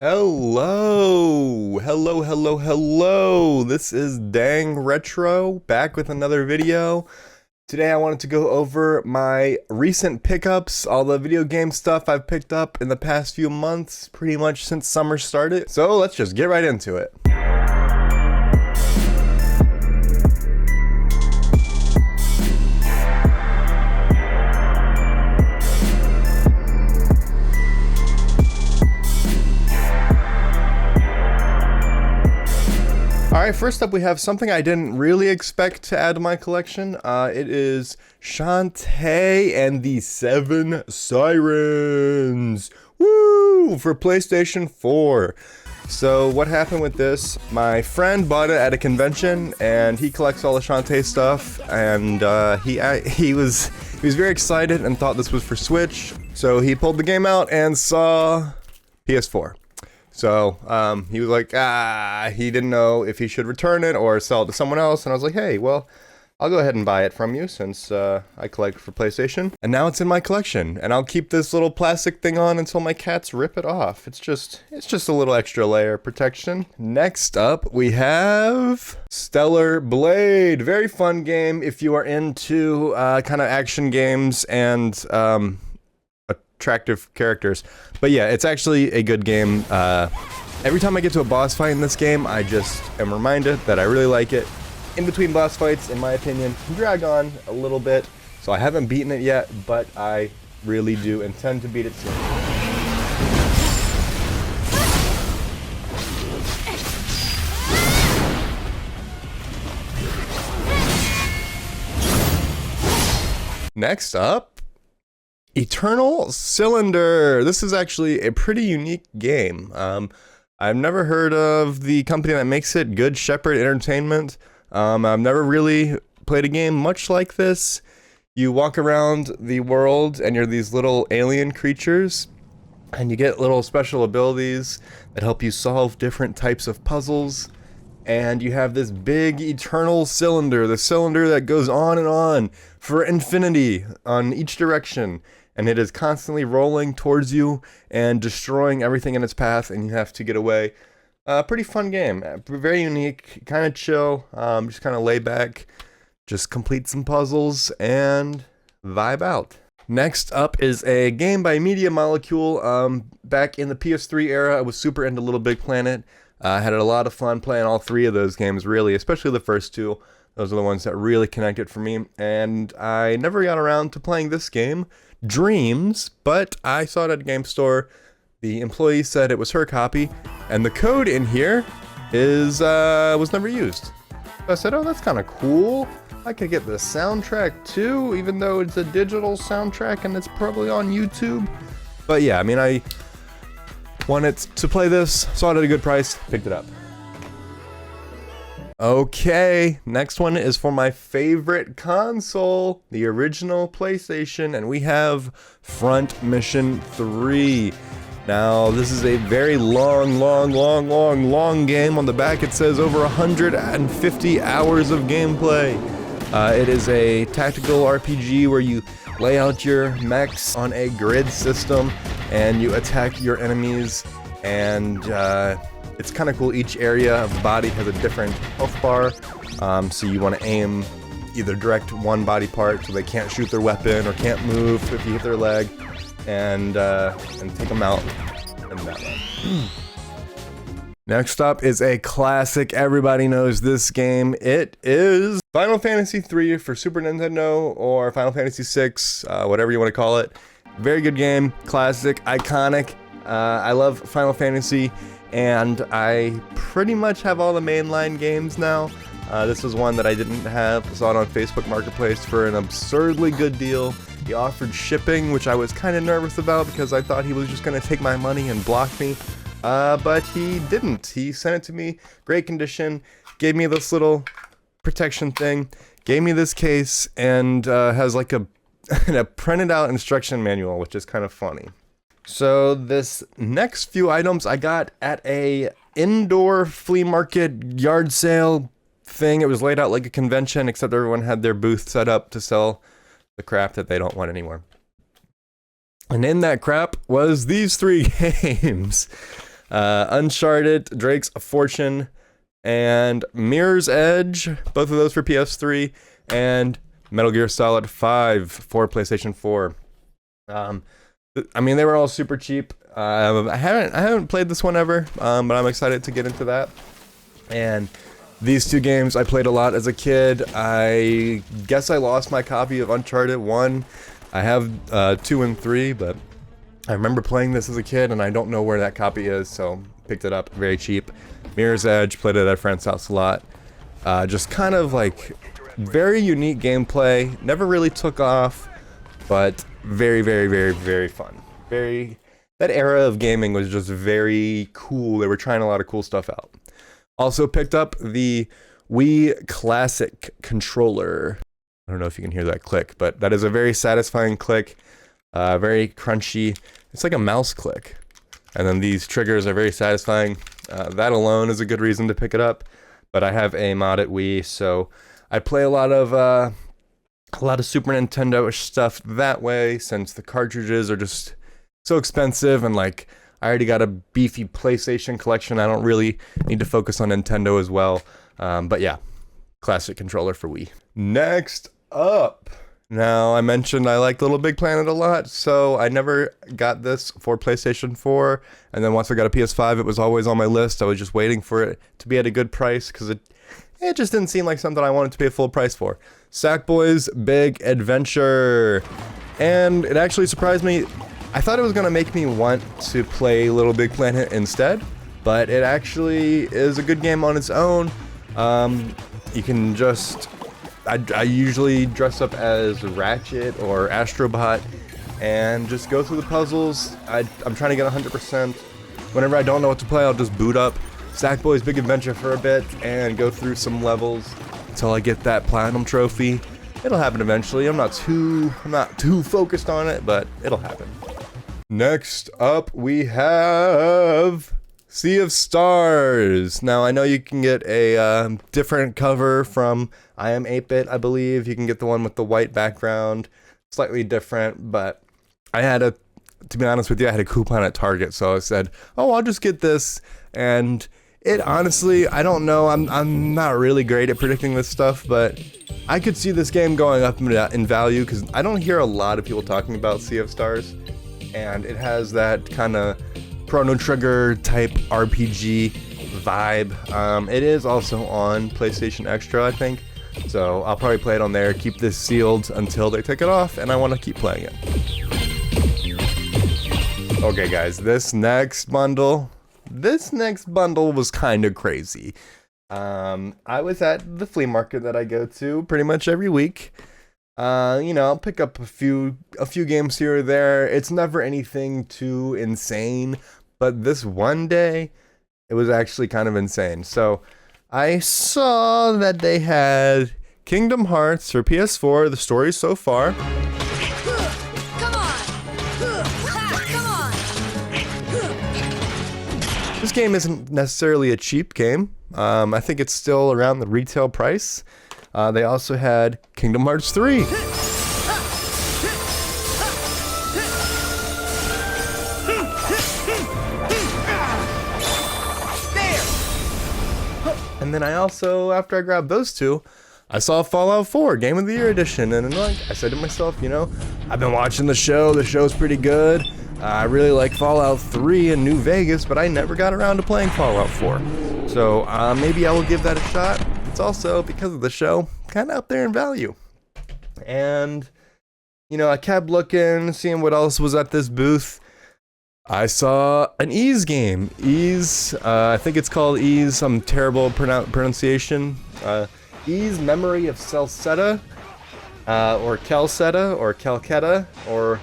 Hello. This is Dang Retro, back with another video. Today I wanted to go over my recent pickups, all the video game stuff I've picked up in the past few months, pretty much since summer started. So let's just get right into it. Alright, first up we have something I didn't really expect to add to my collection. It is Shantae and the Seven Sirens! Woo! For PlayStation 4. So what happened with this, my friend bought it at a convention and he collects all the Shantae stuff, and he was very excited and thought this was for Switch. So he pulled the game out and saw PS4. So, he was like, he didn't know if he should return it or sell it to someone else, and I was like, hey, well, I'll go ahead and buy it from you since, I collect for PlayStation. And now it's in my collection, and I'll keep this little plastic thing on until my cats rip it off. It's just a little extra layer of protection. Next up, we have Stellar Blade. Very fun game if you are into, kind of action games and, attractive characters. But yeah, it's actually a good game. Every time I get to a boss fight in this game, I just am reminded that I really like it. In between boss fights, in my opinion, can drag on a little bit, so I haven't beaten it yet, but I really do intend to beat it soon. Next up, Eternal Cylinder. This is actually a pretty unique game. I've never heard of the company that makes it, Good Shepherd Entertainment. I've never really played a game much like this. You walk around the world and you're these little alien creatures, and you get little special abilities that help you solve different types of puzzles. And you have this big eternal cylinder, the cylinder that goes on and on for infinity on each direction. And it is constantly rolling towards you and destroying everything in its path, and you have to get away. Pretty fun game, very unique, kind of chill, just kind of lay back, just complete some puzzles and vibe out. Next up is a game by Media Molecule. Back in the PS3 era, I was super into Little Big Planet. I had a lot of fun playing all three of those games, really, especially the first two. Those are the ones that really connected for me, and I never got around to playing this game, Dreams, but I saw it at a game store. The employee said it was her copy, and the code in here was never used. So I said, oh, that's kind of cool. I could get the soundtrack too, even though it's a digital soundtrack and it's probably on YouTube. But yeah, I mean, I wanted to play this, saw it at a good price, picked it up. Okay, next one is for my favorite console, the original PlayStation, and we have Front Mission 3. Now, this is a very long game. On the back it says over 150 hours of gameplay. It is a tactical RPG where you lay out your mechs on a grid system and you attack your enemies, and it's kind of cool. Each area of the body has a different health bar, so you want to aim either direct one body part so they can't shoot their weapon or can't move if you hit their leg, and take them out in that way. Next up is a classic. Everybody knows this game. It is Final Fantasy III for Super Nintendo, or Final Fantasy VI, whatever you want to call it. Very good game, classic, iconic. I love Final Fantasy, and I pretty much have all the mainline games now. This was one that I didn't have. I saw it on Facebook Marketplace for an absurdly good deal. He offered shipping, which I was kind of nervous about because I thought he was just going to take my money and block me. But he didn't. He sent it to me, great condition, gave me this little protection thing, gave me this case, and has like a printed out instruction manual, which is kind of funny. So this next few items I got at a indoor flea market yard sale thing. It was laid out like a convention, except everyone had their booth set up to sell the crap that they don't want anymore. And in that crap was these three games. Uncharted, Drake's Fortune, and Mirror's Edge, both of those for PS3, and Metal Gear Solid 5 for PlayStation 4. I mean, they were all super cheap. I haven't played this one ever, but I'm excited to get into that. And these two games I played a lot as a kid. I guess I lost my copy of Uncharted 1. I have 2 and 3, but I remember playing this as a kid, and I don't know where that copy is, so picked it up very cheap. Mirror's Edge, played it at a friend's house a lot. Just kind of like very unique gameplay. Never really took off, but very, very, very, very fun. That era of gaming was just very cool. They were trying a lot of cool stuff out. Also picked up the Wii Classic controller. I don't know if you can hear that click, but that is a very satisfying click. Very crunchy. It's like a mouse click. And then these triggers are very satisfying. That alone is a good reason to pick it up. But I have a modded Wii, so I play a lot of Super Nintendo stuff that way, since the cartridges are just so expensive, and like I already got a beefy PlayStation collection. I don't really need to focus on Nintendo as well. But yeah, classic controller for Wii. Next up. Now, I mentioned I like Little Big Planet a lot, so I never got this for PlayStation 4, and then once I got a PS5, it was always on my list. I was just waiting for it to be at a good price, because it just didn't seem like something I wanted to pay full price for. Sackboy's Big Adventure. And it actually surprised me. I thought it was going to make me want to play Little Big Planet instead, but it actually is a good game on its own. You can just... I usually dress up as Ratchet or Astrobot and just go through the puzzles. I'm trying to get 100%. Whenever I don't know what to play, I'll just boot up Sackboy's Big Adventure for a bit and go through some levels until I get that platinum trophy. It'll happen eventually. I'm not too focused on it, but it'll happen. Next up, we have Sea of Stars. Now, I know you can get a different cover from I Am 8-Bit, I believe. You can get the one with the white background, slightly different, but to be honest with you, I had a coupon at Target, so I said, oh, I'll just get this, and it honestly, I don't know, I'm not really great at predicting this stuff, but I could see this game going up in value, because I don't hear a lot of people talking about Sea of Stars, and it has that kind of Chrono Trigger type RPG vibe. It is also on PlayStation Extra, I think, so I'll probably play it on there, keep this sealed until they take it off, and I want to keep playing it. Okay guys, this next bundle was kind of crazy. I was at the flea market that I go to pretty much every week. I'll pick up a few games here or there. It's never anything too insane, but this one day, it was actually kind of insane. So, I saw that they had Kingdom Hearts for PS4, the story so far. Come on! This game isn't necessarily a cheap game. I think it's still around the retail price. They also had Kingdom Hearts 3. And then I also, after I grabbed those two, I saw Fallout 4 Game of the Year edition, and I said to myself, I've been watching the show. The show's pretty good. I really like Fallout 3 in New Vegas, but I never got around to playing Fallout 4. So maybe I will give that a shot. It's also, because of the show, kind of up there in value. And, I kept looking, seeing what else was at this booth. I saw an Ys game. Ys, I think it's called Ys, some terrible pronunciation. Ys Memory of Celceta, or Calceta, or Calcetta, or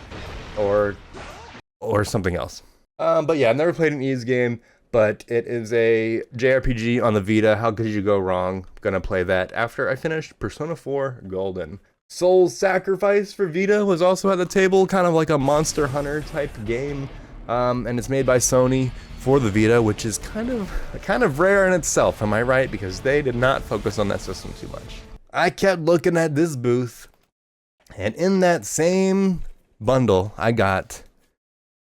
something else. But yeah, I've never played an Ys game, but it is a JRPG on the Vita. How could you go wrong? I'm gonna play that after I finish Persona 4 Golden. Soul's Sacrifice for Vita was also at the table, kind of like a Monster Hunter type game. And it's made by Sony for the Vita, which is kind of rare in itself, am I right? Because they did not focus on that system too much. I kept looking at this booth, and in that same bundle, I got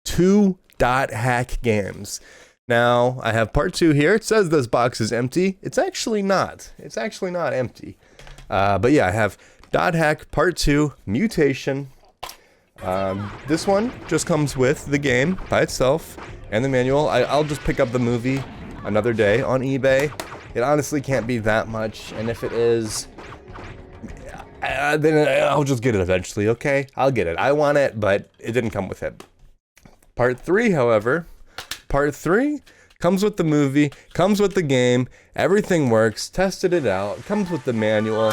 2 Dot Hack games. Now, I have part 2 here. It says this box is empty. It's actually not. It's actually not empty. But yeah, I have Dot Hack Part 2 Mutation. This one just comes with the game by itself and the manual. I'll just pick up the movie another day on eBay. It honestly can't be that much, and if it is, then I'll just get it eventually, okay? I'll get it. I want it, but it didn't come with it. Part 3, however, Part 3 comes with the movie, comes with the game, everything works, tested it out, comes with the manual.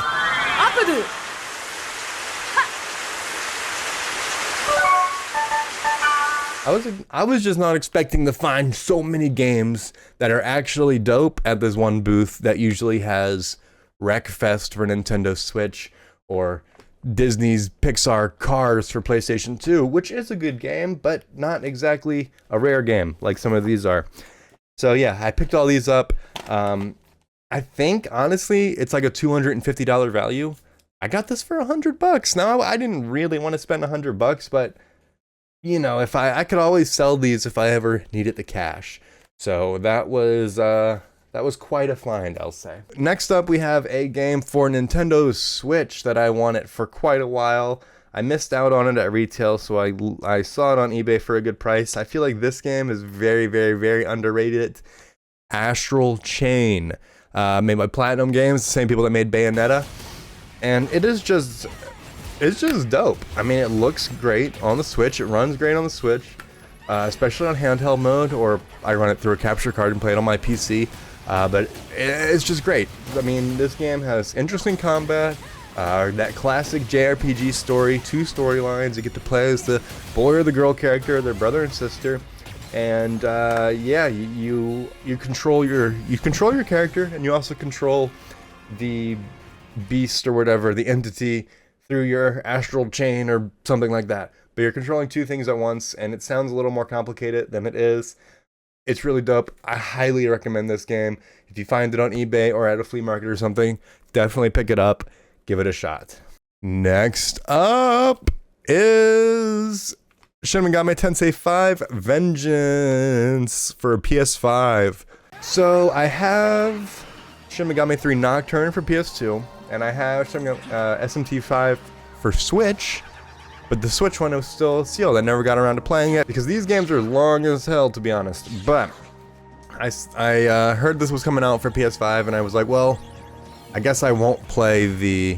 I was just not expecting to find so many games that are actually dope at this one booth that usually has Wreckfest for Nintendo Switch or Disney's Pixar Cars for PlayStation 2, which is a good game, but not exactly a rare game like some of these are. So yeah, I picked all these up. I think, honestly, it's like a $250 value. I got this for $100. Now, I didn't really want to spend $100, but you know, if I could always sell these if I ever needed the cash. So that was quite a find, I'll say. Next up, we have a game for Nintendo Switch that I wanted for quite a while. I missed out on it at retail, so I saw it on eBay for a good price. I feel like this game is very, very, very underrated. Astral Chain, made by Platinum Games, the same people that made Bayonetta, and it's just dope. I mean, it looks great on the Switch. It runs great on the Switch, especially on handheld mode, or I run it through a capture card and play it on my PC. But it's just great. I mean, this game has interesting combat, that classic JRPG story, 2 storylines. You get to play as the boy or the girl character, their brother and sister, and yeah, you control your character, and you also control the beast or whatever, the entity, through your astral chain or something like that. But you're controlling 2 things at once, and it sounds a little more complicated than it is. It's really dope. I highly recommend this game. If you find it on eBay or at a flea market or something, definitely pick it up. Give it a shot. Next up is Shin Megami Tensei 5 Vengeance for PS5. So I have Shin Megami 3 Nocturne for PS2, and I have SMT5 for Switch, but the Switch one was still sealed. I never got around to playing it because these games are long as hell, to be honest. But I heard this was coming out for PS5, and I was like, well, I guess I won't play the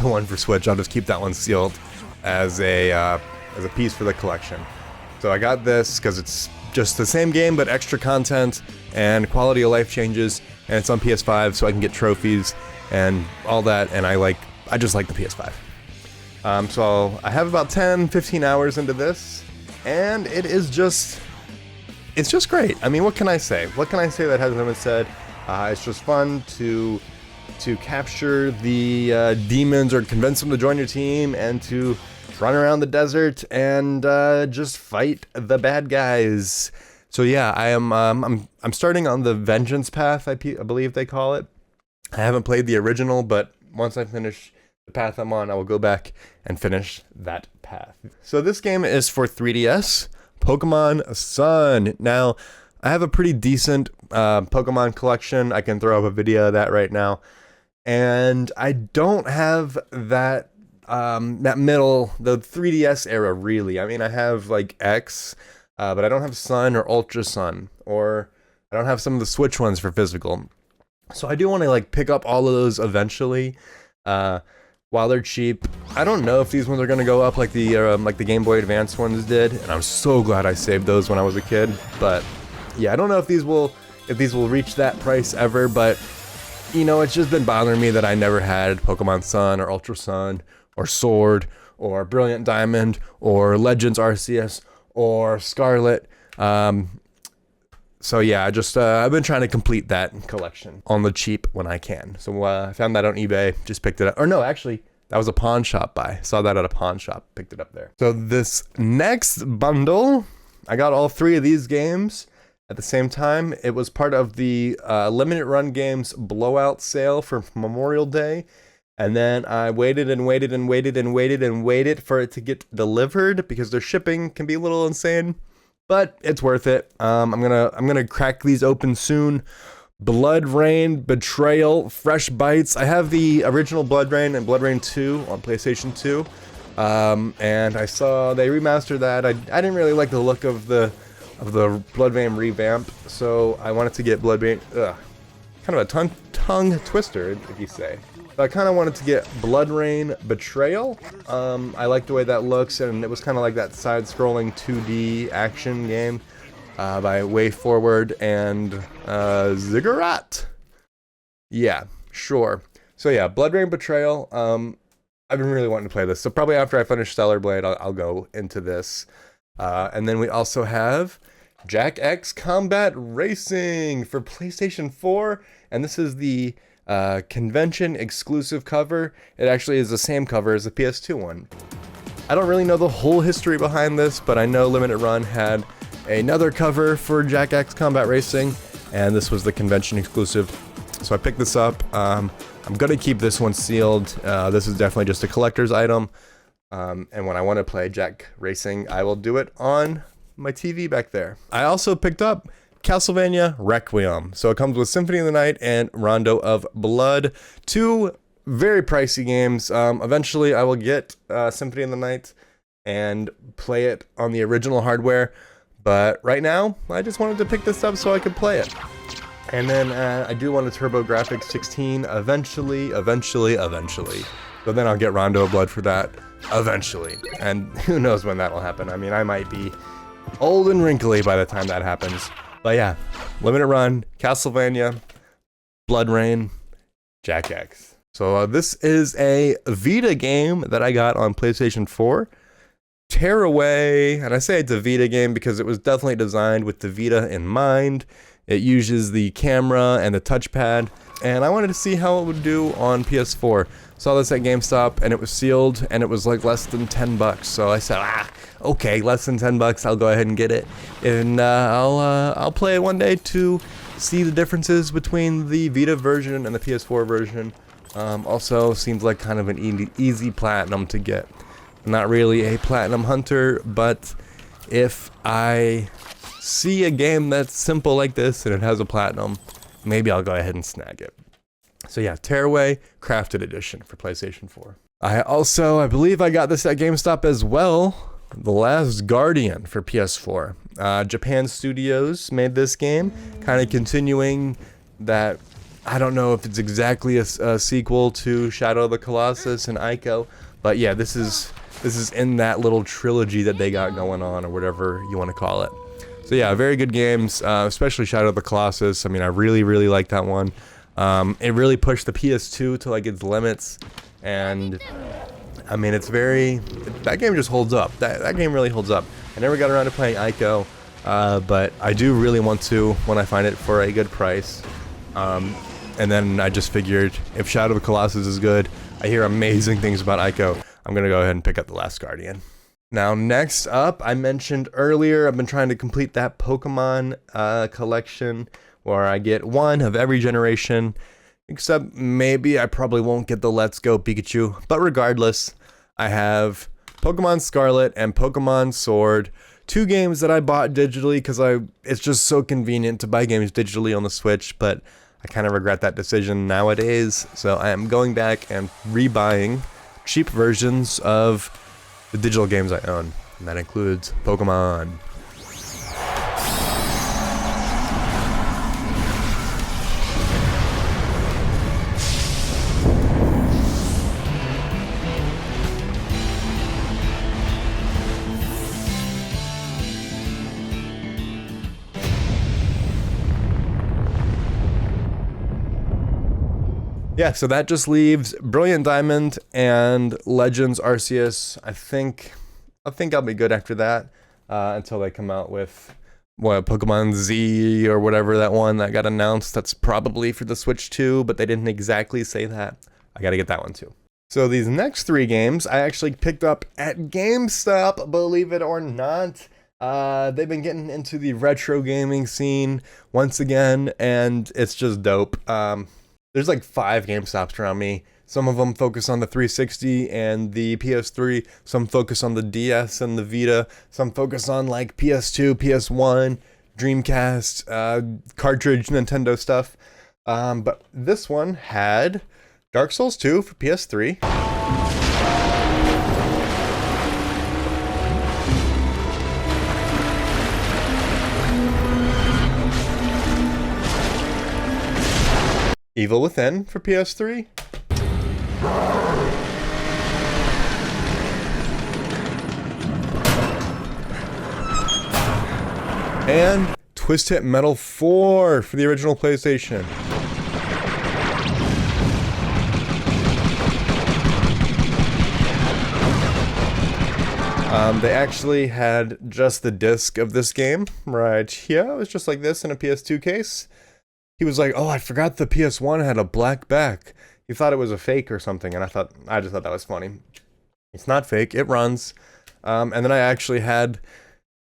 one for Switch. I'll just keep that one sealed as a piece for the collection. So I got this because it's just the same game but extra content and quality of life changes, and it's on PS5, so I can get trophies and all that, and I just like the PS5. So I have about 10-15 hours into this, and it's just great. I mean, what can I say? What can I say that hasn't been said? It's just fun to capture the demons or convince them to join your team, and to run around the desert and just fight the bad guys. So yeah, I'm starting on the Vengeance path, I believe they call it. I haven't played the original, but once I finish the path I'm on, I will go back and finish that path. So this game is for 3DS, Pokemon Sun. Now, I have a pretty decent Pokemon collection. I can throw up a video of that right now. And I don't have that middle, the 3DS era, really. I mean, I have like X, but I don't have Sun or Ultra Sun, or I don't have some of the Switch ones for physical. So I do want to like pick up all of those eventually, while they're cheap. I don't know if these ones are gonna go up like the Game Boy Advance ones did, and I'm so glad I saved those when I was a kid. But yeah, I don't know if these will reach that price ever. But you know, it's just been bothering me that I never had Pokemon Sun or Ultra Sun or Sword or Brilliant Diamond or Legends Arceus or Scarlet. So yeah, I've been trying to complete that collection on the cheap when I can. So I found that on eBay, just picked it up. Or no, actually, that was a pawn shop buy. Saw that at a pawn shop, picked it up there. So this next bundle, I got all 3 of these games at the same time. It was part of the limited run games blowout sale for Memorial Day. And then I waited and waited and waited and waited and waited for it to get delivered because their shipping can be a little insane. but it's worth it. I'm gonna crack these open soon. Blood Rain, Betrayal, Fresh Bites. I have the original Blood Rain and Blood Rain 2 on PlayStation 2, and I saw they remastered that. I didn't really like the look of the Blood Rain revamp, so I wanted to get Blood Rain. Kind of a tongue twister, if you say. But I kind of wanted to get Blood Rain Betrayal. I like the way that looks, and it was kind of like that side-scrolling 2D action game by Way Forward and Ziggurat. Yeah, sure. So yeah, Blood Rain Betrayal. I've been really wanting to play this, so probably after I finish Stellar Blade, I'll go into this. And then we also have Jak X Combat Racing for PlayStation 4, and this is the convention exclusive cover. It actually is the same cover as the PS2 one. I don't really know the whole history behind this, but I know Limited Run had another cover for Jak X Combat Racing, and this was the convention exclusive. So I picked this up. I'm gonna keep this one sealed. This is definitely just a collector's item. And when I want to play Jak Racing, I will do it on my TV back there. I also picked up Castlevania Requiem. So it comes with Symphony of the Night and Rondo of Blood. Two very pricey games. Eventually I will get Symphony of the Night and play it on the original hardware. But right now, I just wanted to pick this up so I could play it. And then I do want a TurboGrafx 16 eventually. So then I'll get Rondo of Blood for that eventually. And who knows when that'll happen. I mean, I might be old and wrinkly by the time that happens. But yeah, Limited Run, Castlevania, Blood Rain, Jak X. So this is a Vita game that I got on PlayStation 4. Tearaway, and I say it's a Vita game because it was definitely designed with the Vita in mind. It uses the camera and the touchpad, and I wanted to see how it would do on PS4. Saw this at GameStop, and it was sealed, and it was like less than 10 bucks. So I said, okay, less than 10 bucks, I'll go ahead and get it, and I'll play it one day to see the differences between the Vita version and the PS4 version. Also, seems like kind of an easy platinum to get. I'm not really a platinum hunter, but if I see a game that's simple like this and it has a platinum, maybe I'll go ahead and snag it. So yeah, Tearaway Crafted Edition for PlayStation 4. I believe I got this at GameStop as well. The Last Guardian for PS4. Japan Studios made this game, kind of continuing that. I don't know if it's exactly a sequel to Shadow of the Colossus and Ico, but yeah, this is in that little trilogy that they got going on, or whatever you want to call it. So yeah, very good games, especially Shadow of the Colossus. I mean, I really like that one. It really pushed the PS2 to like its limits, and I mean, that game just holds up. That game really holds up. I never got around to playing Ico, but I do really want to when I find it for a good price. And then I just figured, if Shadow of the Colossus is good, I hear amazing things about Ico, I'm gonna go ahead and pick up The Last Guardian. Now, next up, I mentioned earlier, I've been trying to complete that Pokemon collection, where I get one of every generation, except maybe I probably won't get the Let's Go Pikachu, but regardless, I have Pokemon Scarlet and Pokemon Sword, two games that I bought digitally because it's just so convenient to buy games digitally on the Switch, but I kind of regret that decision nowadays, so I am going back and rebuying cheap versions of the digital games I own, and that includes Pokemon. Yeah, so that just leaves Brilliant Diamond and Legends Arceus. I think I'll be good after that until they come out with Pokemon Z or whatever that one that got announced. That's probably for the Switch too, but they didn't exactly say that. I gotta get that one too. So these next three games I actually picked up at GameStop, believe it or not. They've been getting into the retro gaming scene once again, and it's just dope. There's like 5 GameStops around me. Some of them focus on the 360 and the PS3. Some focus on the DS and the Vita. Some focus on like PS2, PS1, Dreamcast, cartridge Nintendo stuff. But this one had Dark Souls 2 for PS3. Evil Within for PS3. And Twisted Metal 4 for the original PlayStation. They actually had just the disc of this game right here. It was just like this in a PS2 case. He was like, "Oh, I forgot the PS1 had a black back." He thought it was a fake or something, and I just thought that was funny. It's not fake, it runs. And then I actually had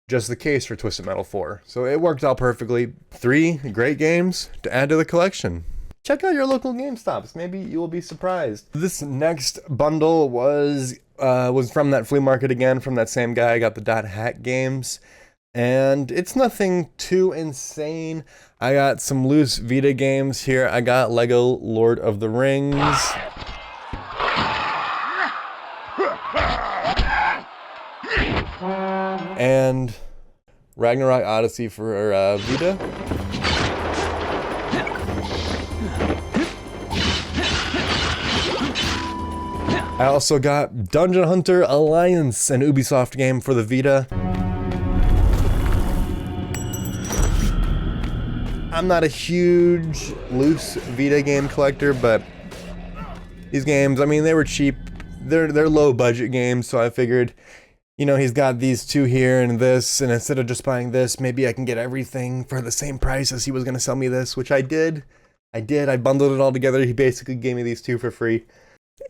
just the case for Twisted Metal 4. So it worked out perfectly. 3 great games to add to the collection. Check out your local GameStops. Maybe you will be surprised. This next bundle was from that flea market again, from that same guy. I got the Dot Hack games. And it's nothing too insane. I got some loose Vita games here. I got Lego Lord of the Rings. And Ragnarok Odyssey for Vita. I also got Dungeon Hunter Alliance, an Ubisoft game for the Vita. I'm not a huge loose Vita game collector, but these games, I mean, they were cheap. They're low budget games, so I figured, you know, he's got these 2 here and this, and instead of just buying this, maybe I can get everything for the same price as he was going to sell me this, which I did. I bundled it all together. He basically gave me these 2 for free.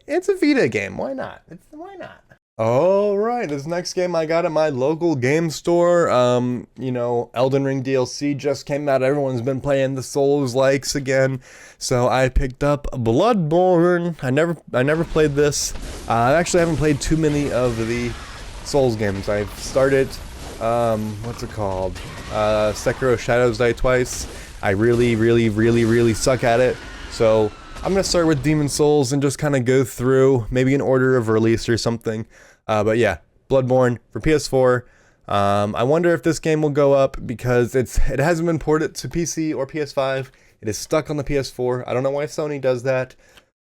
It's a Vita game. Why not? Why not? All right, this next game I got at my local game store. You know, Elden Ring DLC just came out. Everyone's been playing the Souls-likes again, so I picked up Bloodborne. I never played this. I actually haven't played too many of the Souls games. I've started, what's it called? Sekiro Shadows Die Twice. I really suck at it, so I'm gonna start with Demon Souls and just kind of go through, maybe in order of release or something. But yeah, Bloodborne for PS4. I wonder if this game will go up because it hasn't been ported to PC or PS5. It is stuck on the PS4. I don't know why Sony does that,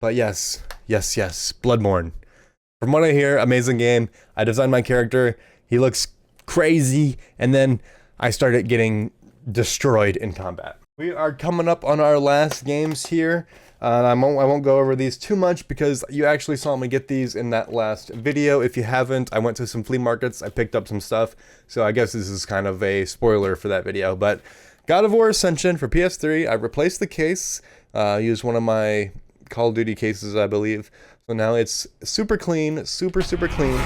but yes, Bloodborne. From what I hear, amazing game. I designed my character. He looks crazy, and then I started getting destroyed in combat. We are coming up on our last games here. I won't go over these too much because you actually saw me get these in that last video. If you haven't, I went to some flea markets, I picked up some stuff, so I guess this is kind of a spoiler for that video. But God of War Ascension for PS3, I replaced the case, used one of my Call of Duty cases, I believe. So now it's super clean, super clean.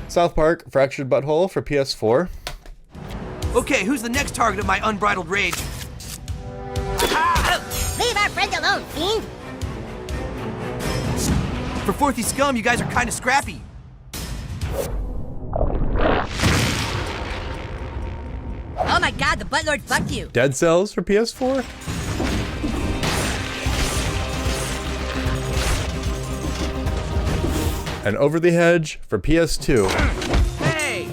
South Park Fractured Butthole for PS4. Okay, who's the next target of my unbridled rage? Leave our friend alone, fiend! For Fourthy Scum, you guys are kind of scrappy. Oh my god, the Buttlord fucked you! Dead Cells for PS4. And Over the Hedge for PS2. Hey!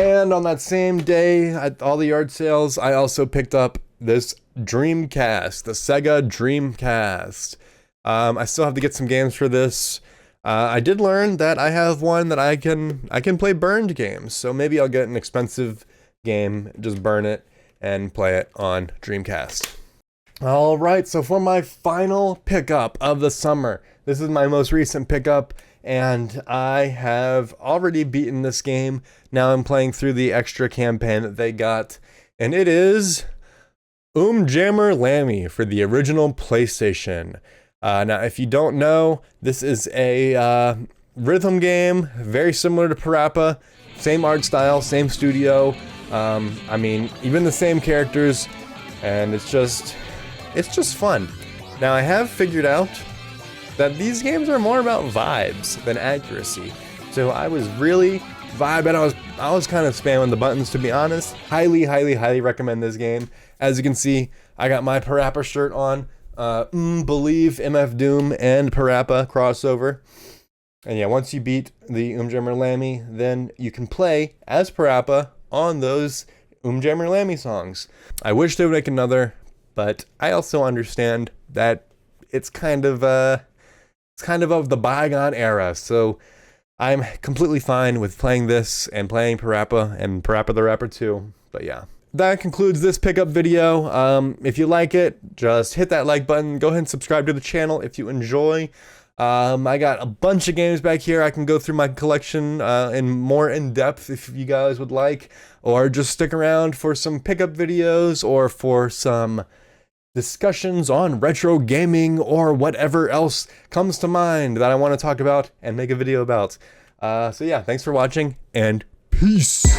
And on that same day, at all the yard sales, I also picked up this Dreamcast, the Sega Dreamcast. I still have to get some games for this. I did learn that I have one that I can play burned games, so maybe I'll get an expensive game, just burn it, and play it on Dreamcast. All right, so for my final pickup of the summer, this is my most recent pickup, and I have already beaten this game. Now I'm playing through the extra campaign that they got, and it is Jammer Lammy for the original PlayStation. Now, if you don't know, this is a rhythm game, very similar to Parappa, same art style, same studio. I mean, even the same characters, and it's just fun. Now, I have figured out that these games are more about vibes than accuracy. So I was really vibing. I was kind of spamming the buttons, to be honest. Highly, highly, highly recommend this game. As you can see, I got my Parappa shirt on. Believe MF Doom and Parappa crossover. And yeah, once you beat the Jammer Lammy, then you can play as Parappa on those Jammer Lammy songs. I wish they would make another, but I also understand that it's kind of the bygone era. So I'm completely fine with playing this and playing Parappa and Parappa the Rapper 2. But yeah, that concludes this pickup video. If you like it, just hit that like button. Go ahead and subscribe to the channel if you enjoy. I got a bunch of games back here. I can go through my collection in depth if you guys would like, or just stick around for some pickup videos or for some discussions on retro gaming or whatever else comes to mind that I want to talk about and make a video about. So yeah, thanks for watching and peace.